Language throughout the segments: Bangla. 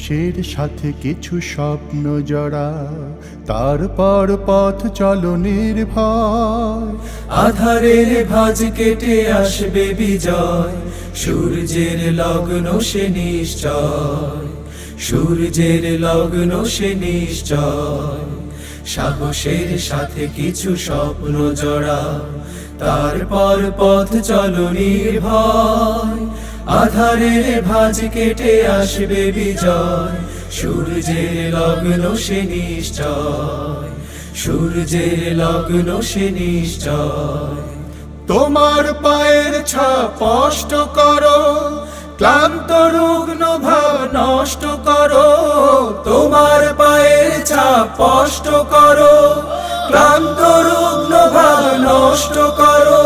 সাহসের সাথে কিছু স্বপ্ন জড়া, তারপর পথ চলো নির্ভয়। আধারের ভাঁজ কেটে আসবে বিজয়, সূর্যের লগ্ন সে নিশ্চয়, সূর্যের লগ্ন সে নিশ্চয়। সাহসের সাথে কিছু স্বপ্ন জড়া, তারপর পথ চলো নির্ভয়। আধারের ভাঁজ কেটে আসবে বিজয়, সূর্যের লগ্ন সে নিশ্চয়, সূর্যের লগ্ন সে নিশ্চয়। তোমার পায়ের ছাপ স্পষ্ট করো, ক্লান্ত রুগ্ন ভাব নষ্ট করো। তোমার পায়ের ছাপ স্পষ্ট করো, ক্লান্ত রুগ্ন ভাব নষ্ট করো।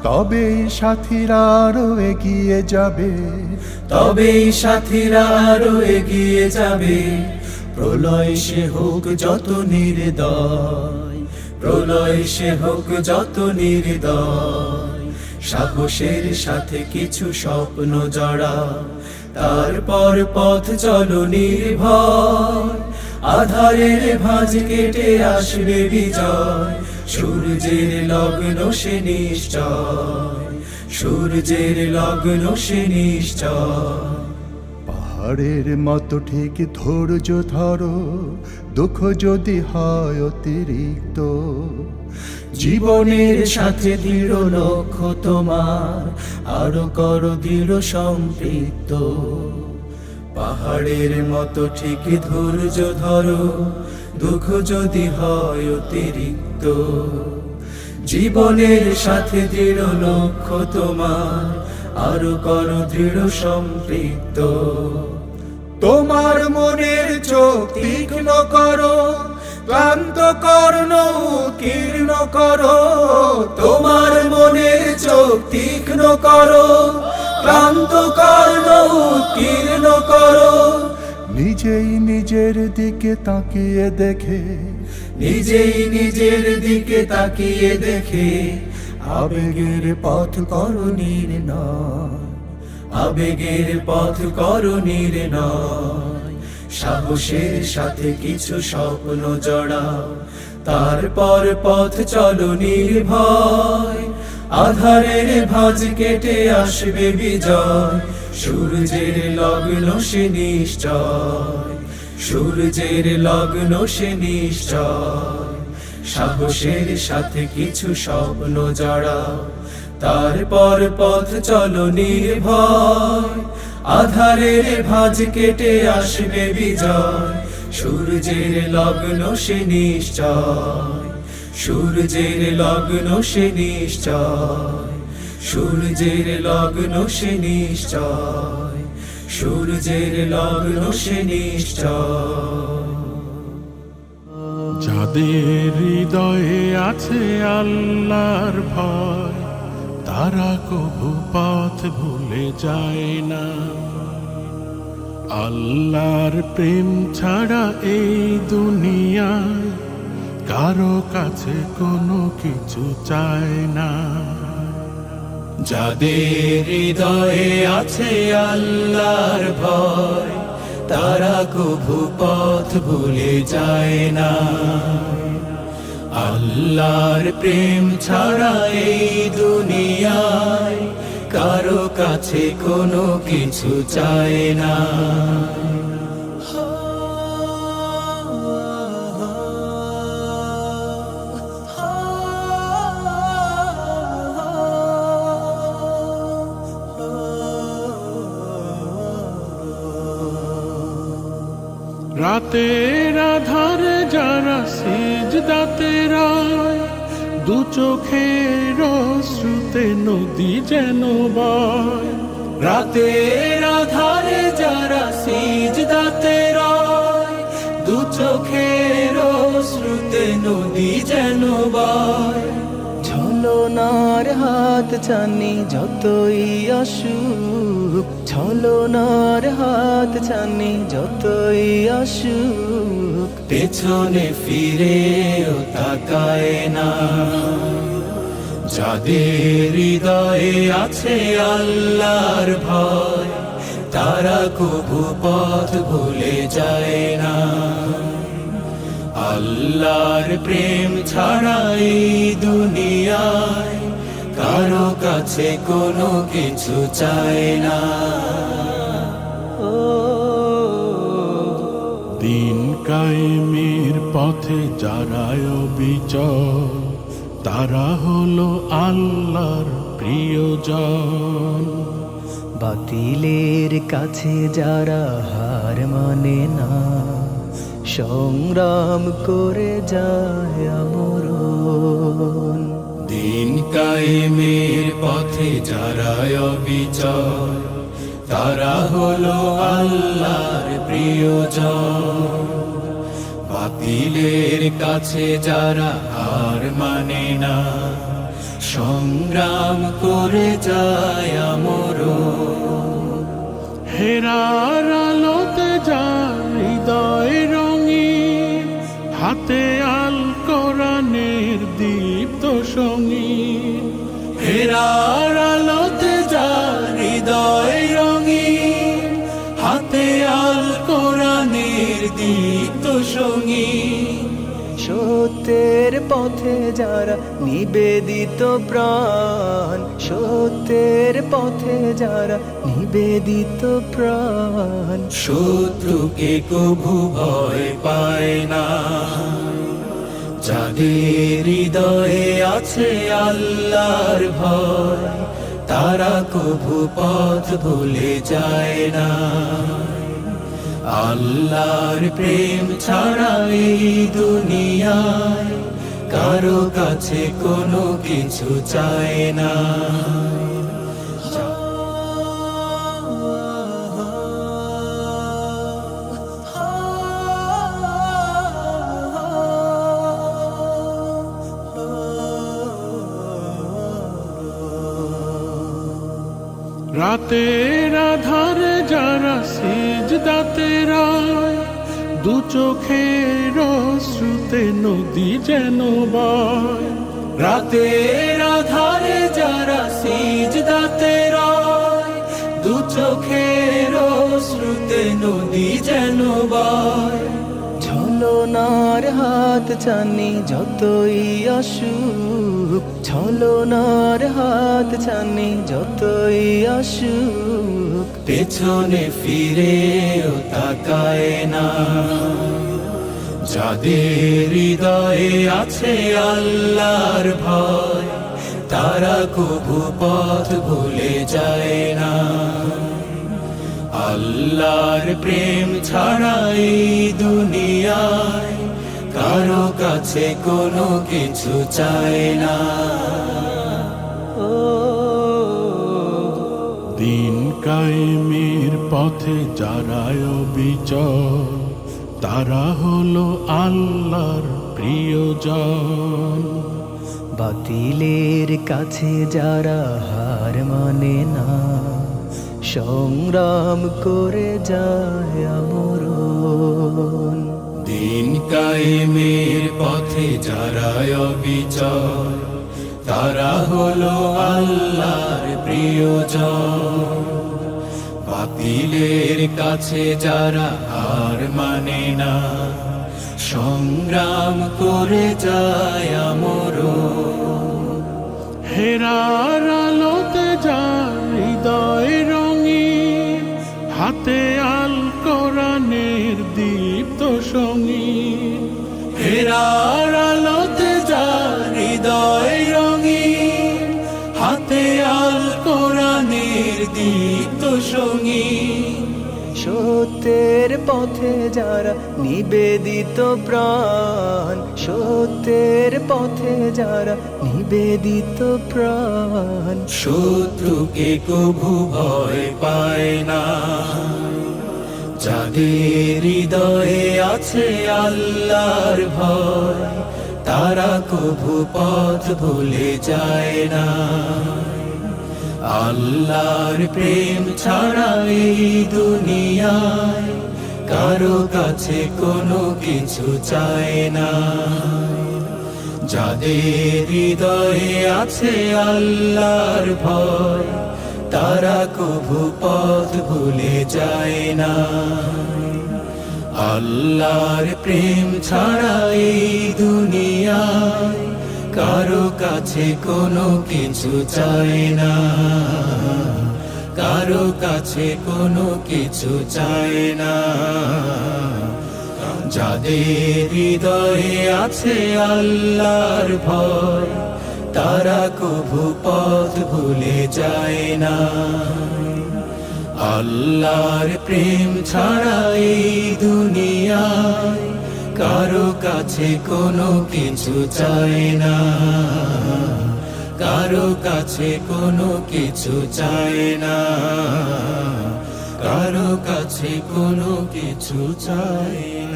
তবেই সাথীরা আরো এগিয়ে যাবে, তবেই সাথীরা আরো এগিয়ে যাবে। প্রলয় সে হোক যত নির্দয়, প্রলয় সে হোক যত নির্দয়। সাহসের সাথে কিছু স্বপ্ন জড়া, তারপর পথ চলো নির্ভয়। আধারের ভাঁজ কেটে আসবে বিজয়, সূর্যের লগ্ন সে নিশ্চয়, সূর্যের লগ্ন সে নিশ্চয়। পাহাড়ের মতো ঠিক ধৈর্য ধরো, দুঃখ যদি হয় অতিরিক্ত। জীবনের সাথে দৃঢ় লক্ষ্য তোমার, আরো করো দৃঢ় সম্পৃক্ত। পাহাড়ের মতো ঠিক ধৈর্য ধরো, দুঃখ যদি হয় অতিরিক্ত। জীবনের সাথে দৃঢ় লক্ষ্য তোমার, আরো করো দৃঢ় সম্পৃক্ত। তোমার মনের চোখ তীক্ষ্ণ করো, ক্লান্ত কর্ণ কীর্ণ করো। তোমার মনের চোখ তীক্ষ্ণ করো, ক্লান্ত কর্ণ কীর্ণ করো। নিজেই নিজের দিকে তাকিয়ে দেখে, নিজেই নিজের দিকে তাকিয়ে দেখে। আবেগের পথ করো নির্ণয়, আবেগের পথ করো নির্ণয়। সাহসের সাথে কিছু স্বপ্ন জড়াও, তারপর পথ চলো নির্ভয়। আধারের ভাঁজ কেটে আসবে বিজয়, সূর্যের লগ্ন সে নিশ্চয়, সূর্যের লগ্ন সে নিশ্চয়। সাহসের সাথে কিছু স্বপ্ন জড়াও, তারপর পথ চলো নির্ভয়। আধারের ভাঁজ কেটে আসবে বিজয়, সূর্যের লগ্ন সে নিশ্চয়, সূর্যের লগ্ন সে নিশ্চয়, সূর্যের লগ্ন সে নিশ্চয়, সূর্যের লগ্ন সে নিশ্চয়। যাদের হৃদয়ে আছে আল্লাহর ভয়, তারা কবু পথ ভুলে যায় না। আল্লাহর প্রেম ছাড়া এই দুনিয়ায় কারো কাছে কোনো কিছু চায় না। যাদের হৃদয়ে আছে আল্লাহর ভয়, তারা কভু পথ ভুলে যায় না। আল্লাহর প্রেম ছাড়া এই দুনিয়ায় কারো কাছে কোনো কিছু চায় না। রাতের আধারে যারা সিজদাতে রয়, দু চোখের অশ্রুতে নদী যেন বয়। রাতের আধারে যারা সিজদাতে রয়, দু চোখের অশ্রুতে নদী যেন বয়। ছলনার হাত জানি যতই অসুখ, ছলনার হাত জানি যতই অসুখ, পেছনে ফিরেও তাকায় না। যাদের হৃদয়ে আছে আল্লাহর ভয়, তারা কবু পথ ভুলে যায় না। আল্লাহর প্রেম ছাড়া এই দুনিয়ায় কারো কাছে কোনো কিছু চায় না। দিন কায়েমের পথে যারা অবিচল, তারা হলো আল্লাহর প্রিয়জন। বাতিলের কাছে যারা হার মানে না, সংগ্রাম করে যায় আমরণ। দিন কায়েমের পথে যারা অবিচল, তারা হলো আল্লাহর প্রিয়জন। বাতিলের কাছে যারা হার মানে না, সংগ্রাম করে যায় আমরণ। হেরার আলোতে যার হৃদয় রঙিন, হাতে আল কোরআনের দীপ্ত সঙ্গীন। হেরার আলোতে যার হৃদয় রঙিন, হাতে আল কোরআনের দীপ্ত সঙ্গীন। সত্যের পথে যারা নিবেদিত প্রাণ, সত্যের পথে যারা নিবেদিত প্রাণ। শত্রুকে কভু ভয় পায় না, যাদের হৃদয়ে আছে আল্লাহর ভয়, তারা কভু পথ ভুলে যায় না। আল্লাহর প্রেম ছাড়া এই দুনিয়ায় কারো কাছে কোনো কিছু চায় না। রাতের আধারে যারা সিজদাতে রায়, দু চোখের অশ্রুতে নদী যেন বয়। রাতের আধারে যারা সিজদাতে রয়, দু চোখের অশ্রুতে নদী যেন বয়। ছলনার হাত ছানি যতই আসুক, ছলনার হাত ছানি যতই আসুক, পেছনে ফিরেও তাকায় না। যাদের হৃদয়ে আছে আল্লাহর ভয়, তারা কভু পথ ভুলে যায় না। আল্লাহর প্রেম ছাড়া এই দুনিয়ায় কারো কাছে কোনো কিছু চায় না। দিন কায়েমের পথে যারা অবিচল, তারা হলো আল্লাহর প্রিয়জন। বাতিলের কাছে যারা হার মানে না, সংগ্রাম করে যায় আমরণ। দিন কায়েমের পথে যারা অবিচল, তারা হলো আল্লাহর প্রিয়জন। বাতিলের কাছে যারা হার মানে না, সংগ্রাম করে যায় আমরণ। হেরার আলোতে যার হৃদয় রঙিন, হাতে আল কোরআনের দীপ্ত সঙ্গীন। হেরার আলোতে যার হৃদয় রঙিন, হাতে আল কোরআনের দীপ্ত সঙ্গীন। সত্যের পথে যারা নিবেদিত প্রাণ, সত্যের পথে যারা নিবেদিত প্রাণ। শত্রুকে কভু ভয় পায় না, যাদের হৃদয়ে আছে আল্লাহর ভয়, তারা কভু পথ ভুলে যায় না। আল্লাহর প্রেম ছাড়া এই দুনিয়ায় কারো কাছে কোনো কিছু চায় না। যাদের হৃদয়ে আছে আল্লাহর ভয়, তারা কভু পথ ভুলে যায় না। আল্লাহর প্রেম ছাড়া এই দুনিয়ায় কারো কাছে কোনো কিছু চায় না, কারো কাছে কোনো কিছু চায় না। যাদের হৃদয়ে আছে আল্লাহর ভয়, তারা কভু পথ ভুলে যায় না। আল্লাহর প্রেম ছাড়া এই দুনিয়ায় কারো কাছে কোনো কিছু চায় না, কারো কাছে কোনো কিছু চায় না, কারো কাছে কোনো কিছু চায় না।